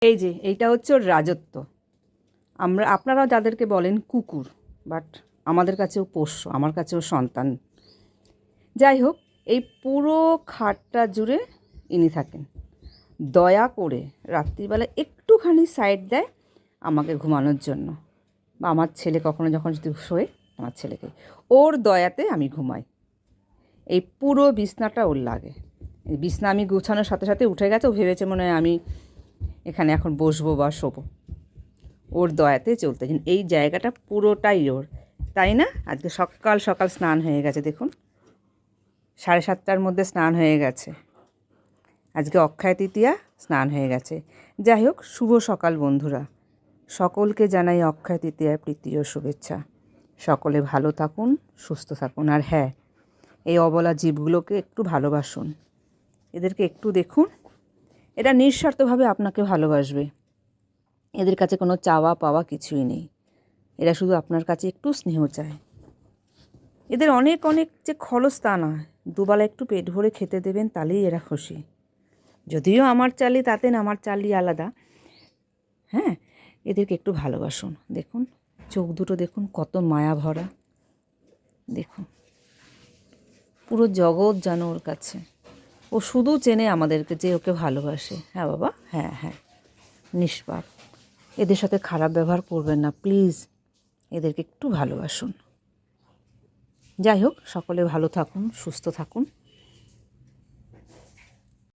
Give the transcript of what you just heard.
এই যে এইটা হচ্ছে ওর রাজত্ব। আপনারাও যাদেরকে বলেন কুকুর, বাট আমাদের কাছেও পোষ্য, আমার কাছেও সন্তান। যাই হোক, এই পুরো খাটটা জুড়ে ইনি থাকেন। দয়া করে রাত্রিবেলা একটুখানি সাইড দেয় আমাকে ঘুমানোর জন্য, বা আমার ছেলে কখনো যখন যদি শোয়, আমার ছেলেকে, ওর দয়াতে আমি ঘুমাই। এই পুরো বিছনাটা ওর লাগে। এই বিছনা আমি গুছানোর সাথে সাথে উঠে গেছে, ও ভেবেছে মনে হয় আমি এখানে এখন বসবো বা শোবো। ওর দয়াতে চলতে এই জায়গাটা পুরোটাই ওর, তাই না? আজকে সকাল সকাল স্নান হয়ে গেছে, দেখুন 7:30টার মধ্যে স্নান হয়ে গেছে। আজকে অক্ষয় তৃতীয়া, স্নান হয়ে গেছে। যাই হোক, শুভ সকাল বন্ধুরা, সকলকে জানাই অক্ষয় তৃতীয়ার প্রীতি ও শুভেচ্ছা। সকলে ভালো থাকুন, সুস্থ থাকুন। আর হ্যাঁ, এই অবলা জীবগুলোকে একটু ভালোবাসুন, এদেরকে একটু দেখুন, এরা নিঃস্বার্থভাবে আপনাকে ভালোবাসবে। এদের কাছে কোনো চাওয়া পাওয়া কিছুই নেই, এরা শুধু আপনার কাছে একটু স্নেহ চায়। এদের অনেক অনেক যে খরচ তা নয়, দুবেলা একটু পেট ভরে খেতে দেবেন, তাহলেই এরা খুশি। যদিও আমার চালি তাতে না, আমার চালি আলাদা। হ্যাঁ, এদেরকে একটু ভালোবাসুন। দেখুন চোখ দুটো দেখুন, কত মায়া ভরা। দেখুন পুরো জগৎ যেন ওর কাছে, ও শুধু চেনে আমাদেরকে যে ওকে ভালোবাসে। হ্যাঁ বাবা, হ্যাঁ হ্যাঁ, নিষ্পাপ। এদের সাথে খারাপ ব্যবহার করবেন না প্লিজ, এদেরকে একটু ভালোবাসুন। যাই হোক, সকলে ভালো থাকুন, সুস্থ থাকুন।